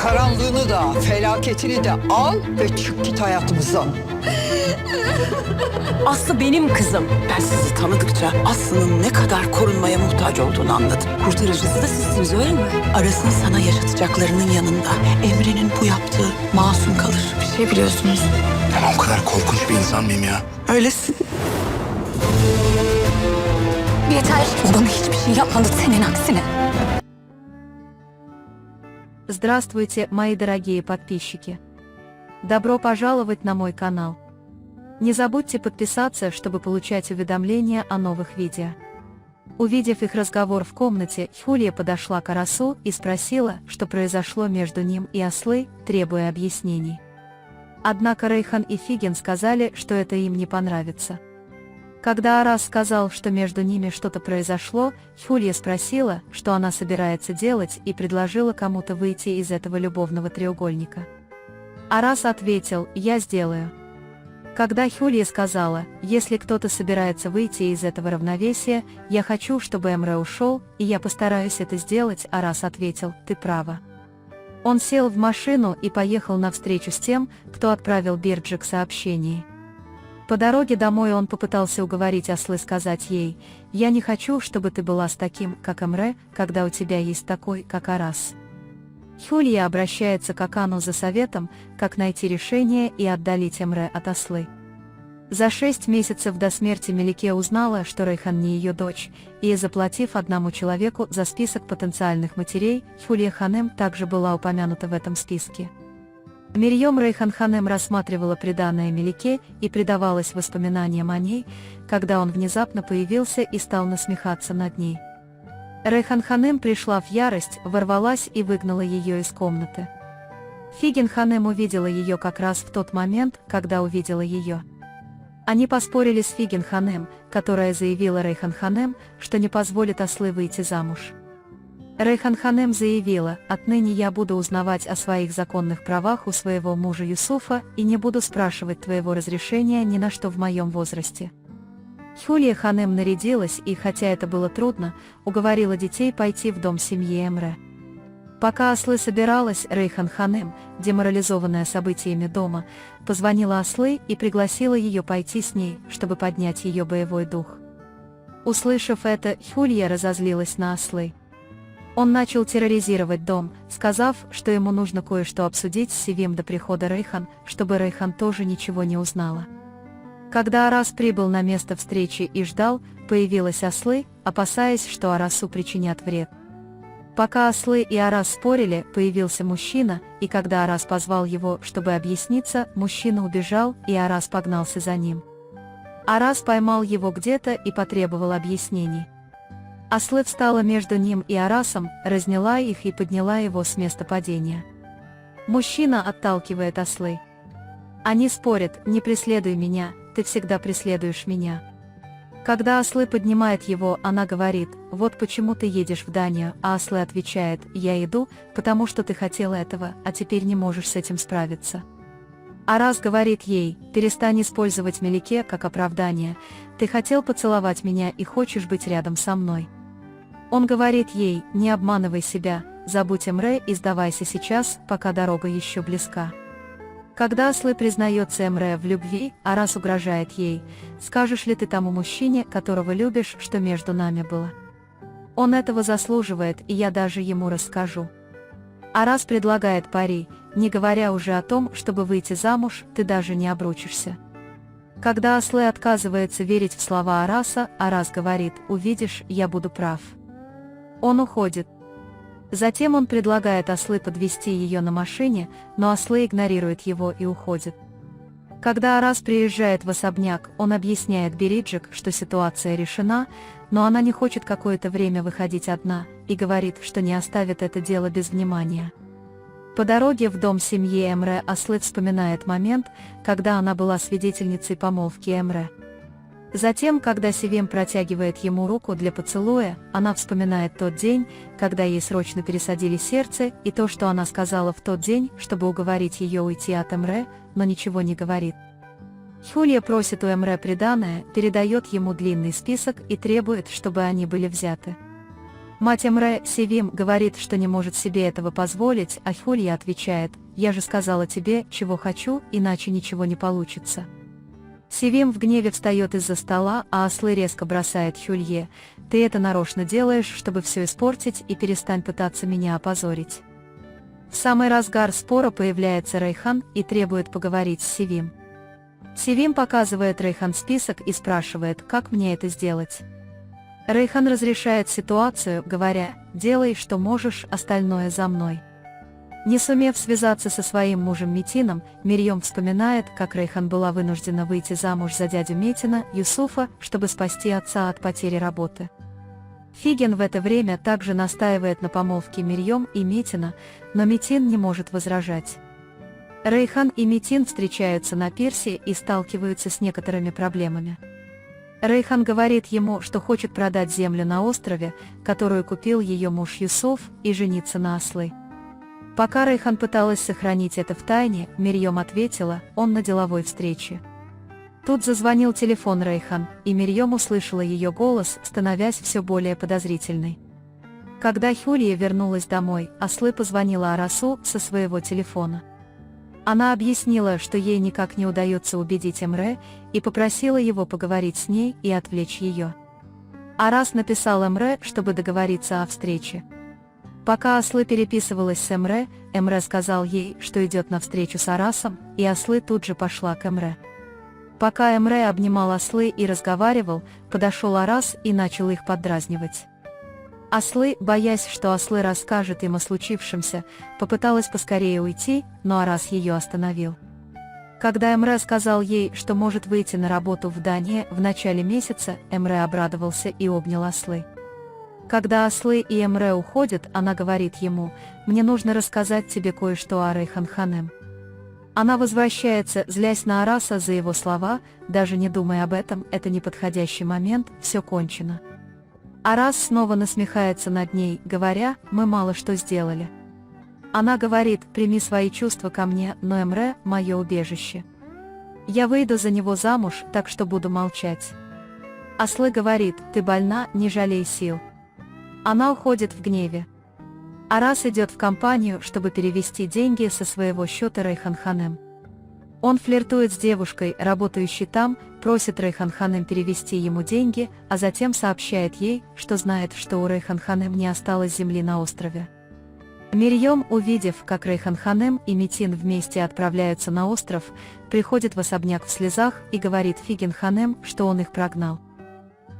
Karanlığını da, felaketini de al ve çık git hayatımızdan. Aslı benim kızım. Ben sizi tanıdıkça Aslı'nın ne kadar korunmaya muhtaç olduğunu anladım. Kurtarıcısı da sizsiniz, öyle mi? Aras'ın sana yaşatacaklarının yanında Emre'nin bu yaptığı masum kalır. Bir şey biliyorsunuz. Ben o kadar korkunç bir insan mıyım ya? Öylesin. Yeter. O bana hiçbir şey yapmadı senin aksine. Здравствуйте, мои дорогие подписчики! Добро пожаловать на мой канал. Не забудьте подписаться, чтобы получать уведомления о новых видео. Увидев их разговор в комнате, Хулия подошла к Арасу и спросила, что произошло между ним и Аслой, требуя объяснений. Однако Рейхан и Фиген сказали, что это им не понравится. Когда Арас сказал, что между ними что-то произошло, Хулия спросила, что она собирается делать, и предложила кому-то выйти из этого любовного треугольника. Арас ответил: «Я сделаю». Когда Хулия сказала: «Если кто-то собирается выйти из этого равновесия, я хочу, чтобы Эмре ушел, и я постараюсь это сделать», Арас ответил: «Ты права». Он сел в машину и поехал навстречу с тем, кто отправил Бирджик сообщение. По дороге домой он попытался уговорить Аслы сказать ей: «Я не хочу, чтобы ты была с таким, как Эмре, когда у тебя есть такой, как Арас». Хулия обращается к Акану за советом, как найти решение и отдалить Эмре от Аслы. За 6 месяцев до смерти Мелике узнала, что Рейхан не ее дочь, и заплатив одному человеку за список потенциальных матерей, Хулия Ханем также была упомянута в этом списке. Мирьем Рейхан Ханем рассматривала приданое Мелике и предавалась воспоминаниям о ней, когда он внезапно появился и стал насмехаться над ней. Рейхан Ханем пришла в ярость, ворвалась и выгнала ее из комнаты. Фиген Ханем увидела ее как раз в тот момент, когда увидела ее. Они поспорили с Фиген Ханем, которая заявила Рейхан Ханем, что не позволит Аслы выйти замуж. Рейхан Ханем заявила: «Отныне я буду узнавать о своих законных правах у своего мужа Юсуфа и не буду спрашивать твоего разрешения ни на что в моем возрасте». Хулия Ханем нарядилась и, хотя это было трудно, уговорила детей пойти в дом семьи Эмре. Пока Аслы собиралась, Рейхан Ханем, деморализованная событиями дома, позвонила Аслы и пригласила ее пойти с ней, чтобы поднять ее боевой дух. Услышав это, Хулия разозлилась на Аслы. Он начал терроризировать дом, сказав, что ему нужно кое-что обсудить с Севим до прихода Рейхан, чтобы Рейхан тоже ничего не узнала. Когда Арас прибыл на место встречи и ждал, появилась Аслы, опасаясь, что Арасу причинят вред. Пока Аслы и Арас спорили, появился мужчина, и когда Арас позвал его, чтобы объясниться, мужчина убежал, и Арас погнался за ним. Арас поймал его где-то и потребовал объяснений. Аслы встала между ним и Арасом, разняла их и подняла его с места падения. Мужчина отталкивает Аслы. Они спорят: «Не преследуй меня, ты всегда преследуешь меня». Когда Аслы поднимает его, она говорит: «Вот почему ты едешь в Данию», а Аслы отвечает: «Я иду, потому что ты хотела этого, а теперь не можешь с этим справиться». Арас говорит ей: «Перестань использовать Мелике как оправдание, ты хотел поцеловать меня и хочешь быть рядом со мной». Он говорит ей: «Не обманывай себя, забудь Эмре и сдавайся сейчас, пока дорога еще близка». Когда Аслы признается Эмре в любви, Арас угрожает ей: «Скажешь ли ты тому мужчине, которого любишь, что между нами было? Он этого заслуживает, и я даже ему расскажу». Арас предлагает пари: «Не говоря уже о том, чтобы выйти замуж, ты даже не обручишься». Когда Аслы отказывается верить в слова Араса, Арас говорит: «Увидишь, я буду прав». Он уходит. Затем он предлагает Аслы подвезти ее на машине, но Аслы игнорирует его и уходит. Когда Арас приезжает в особняк, он объясняет Бириджик, что ситуация решена, но она не хочет какое-то время выходить одна, и говорит, что не оставит это дело без внимания. По дороге в дом семьи Эмре Аслы вспоминает момент, когда она была свидетельницей помолвки Эмре. Затем, когда Севим протягивает ему руку для поцелуя, она вспоминает тот день, когда ей срочно пересадили сердце, и то, что она сказала в тот день, чтобы уговорить ее уйти от Эмре, но ничего не говорит. Хулия просит у Эмре приданое, передает ему длинный список и требует, чтобы они были взяты. Мать Эмре, Севим, говорит, что не может себе этого позволить, а Хюлье отвечает: «Я же сказала тебе, чего хочу, иначе ничего не получится». Севим в гневе встает из-за стола, а Аслы резко бросает Хюлье: «Ты это нарочно делаешь, чтобы все испортить, и перестань пытаться меня опозорить». В самый разгар спора появляется Рейхан и требует поговорить с Севим. Севим показывает Рейхан список и спрашивает, как мне это сделать. Рейхан разрешает ситуацию, говоря: «Делай, что можешь, остальное за мной». Не сумев связаться со своим мужем Метином, Мирьем вспоминает, как Рейхан была вынуждена выйти замуж за дядю Метина, Юсуфа, чтобы спасти отца от потери работы. Фиген в это время также настаивает на помолвке Мирьем и Метина, но Метин не может возражать. Рейхан и Метин встречаются на пирсе и сталкиваются с некоторыми проблемами. Рейхан говорит ему, что хочет продать землю на острове, которую купил ее муж Юсуф, и жениться на Аслы. Пока Рейхан пыталась сохранить это в тайне, Мирьем ответила: «Он на деловой встрече». Тут зазвонил телефон Рейхан, и Мирьем услышала ее голос, становясь все более подозрительной. Когда Хюлье вернулась домой, Аслы позвонила Арасу со своего телефона. Она объяснила, что ей никак не удается убедить Эмре, и попросила его поговорить с ней и отвлечь ее. Арас написал Эмре, чтобы договориться о встрече. Пока Аслы переписывалась с Эмре, Эмре сказал ей, что идет на встречу с Арасом, и Аслы тут же пошла к Эмре. Пока Эмре обнимал Аслы и разговаривал, подошел Арас и начал их поддразнивать. Аслы, боясь, что Аслы расскажет им о случившемся, попыталась поскорее уйти, но Арас ее остановил. Когда Эмре сказал ей, что может выйти на работу в Дании в начале месяца, Эмре обрадовался и обнял Аслы. Когда Аслы и Эмре уходят, она говорит ему: «Мне нужно рассказать тебе кое-что о Рейхан Ханем». Она возвращается, злясь на Араса за его слова: «Даже не думай об этом, это неподходящий момент, все кончено». Арас снова насмехается над ней, говоря: «Мы мало что сделали». Она говорит: «Прими свои чувства ко мне, но Эмре – мое убежище. Я выйду за него замуж, так что буду молчать». Аслы говорит: «Ты больна, не жалей сил». Она уходит в гневе. Арас идет в компанию, чтобы перевести деньги со своего счета Рейхан Ханем. Он флиртует с девушкой, работающей там, просит Рейхан Ханем перевести ему деньги, а затем сообщает ей, что знает, что у Рейхан Ханем не осталось земли на острове. Мирьем, увидев, как Рейхан Ханем и Метин вместе отправляются на остров, приходит в особняк в слезах и говорит Фиген Ханем, что он их прогнал.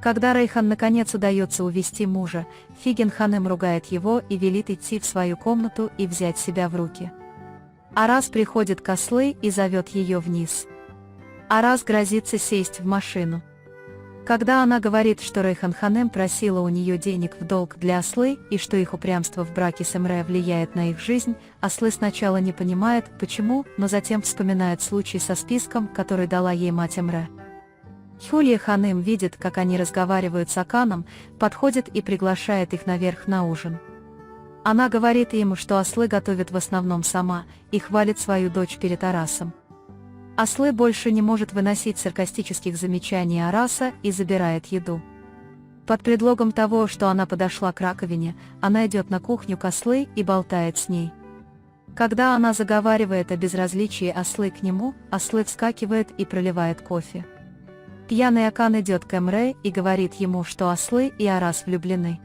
Когда Рейхан наконец удается увести мужа, Фиген Ханем ругает его и велит идти в свою комнату и взять себя в руки. Арас приходит к Аслы и зовет ее вниз. Арас грозится сесть в машину. Когда она говорит, что Рейхан Ханем просила у нее денег в долг для Аслы и что их упрямство в браке с Эмре влияет на их жизнь, Аслы сначала не понимает, почему, но затем вспоминает случай со списком, который дала ей мать Эмре. Хюлье Ханем видит, как они разговаривают с Аканом, подходит и приглашает их наверх на ужин. Она говорит им, что Аслы готовит в основном сама, и хвалит свою дочь перед Арасом. Аслы больше не может выносить саркастических замечаний Араса и забирает еду. Под предлогом того, что она подошла к раковине, она идет на кухню к Аслы и болтает с ней. Когда она заговаривает о безразличии Аслы к нему, Аслы вскакивает и проливает кофе. Пьяный Акан идет к Эмре и говорит ему, что Аслы и Арас влюблены.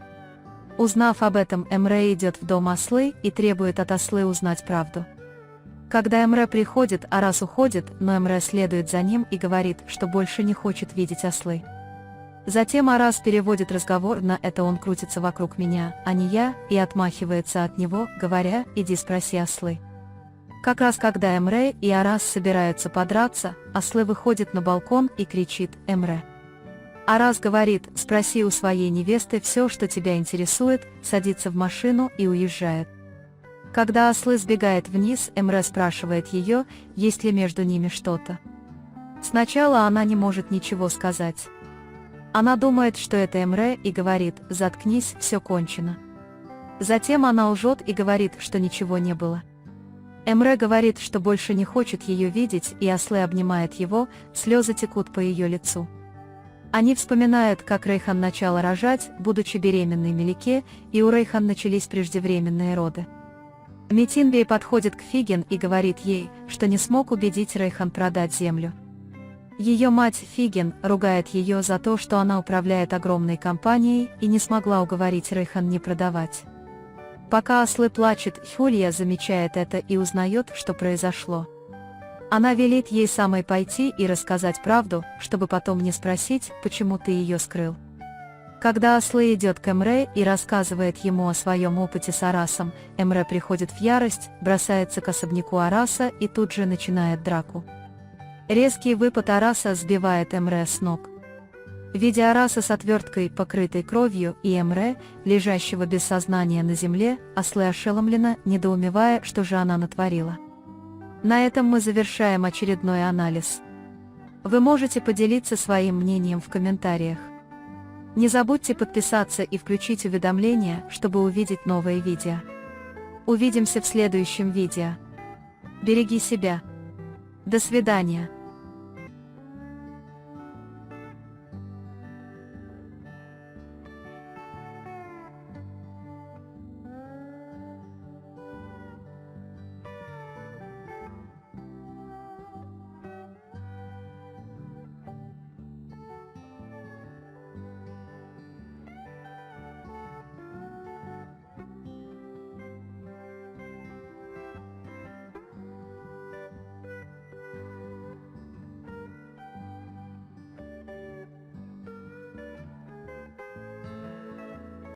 Узнав об этом, Эмре идет в дом Аслы и требует от Аслы узнать правду. Когда Эмре приходит, Арас уходит, но Эмре следует за ним и говорит, что больше не хочет видеть Аслы. Затем Арас переводит разговор на «это он крутится вокруг меня, а не я», и отмахивается от него, говоря: «Иди спроси Аслы». Как раз когда Эмре и Арас собираются подраться, Аслы выходит на балкон и кричит: «Эмре!». Арас говорит: «Спроси у своей невесты все, что тебя интересует», садится в машину и уезжает. Когда Аслы сбегает вниз, Эмре спрашивает ее, есть ли между ними что-то. Сначала она не может ничего сказать. Она думает, что это Эмре, и говорит: «Заткнись, все кончено». Затем она лжет и говорит, что ничего не было. Эмре говорит, что больше не хочет ее видеть, и Аслы обнимает его, слезы текут по ее лицу. Они вспоминают, как Рейхан начала рожать, будучи беременной Мелике, и у Рейхан начались преждевременные роды. Метинбей подходит к Фиген и говорит ей, что не смог убедить Рейхан продать землю. Ее мать Фиген ругает ее за то, что она управляет огромной компанией и не смогла уговорить Рейхан не продавать. Пока ослы плачут, Хюлья замечает это и узнает, что произошло. Она велит ей самой пойти и рассказать правду, чтобы потом не спросить, почему ты ее скрыл. Когда Ослы идет к Эмре и рассказывает ему о своем опыте с Арасом, Эмре приходит в ярость, бросается к особняку Араса и тут же начинает драку. Резкий выпад Араса сбивает Эмре с ног. Видя Араса с отверткой, покрытой кровью, и Эмре, лежащего без сознания на земле, ослы ошеломленно, недоумевая, что же она натворила. На этом мы завершаем очередной анализ. Вы можете поделиться своим мнением в комментариях. Не забудьте подписаться и включить уведомления, чтобы увидеть новые видео. Увидимся в следующем видео. Береги себя. До свидания.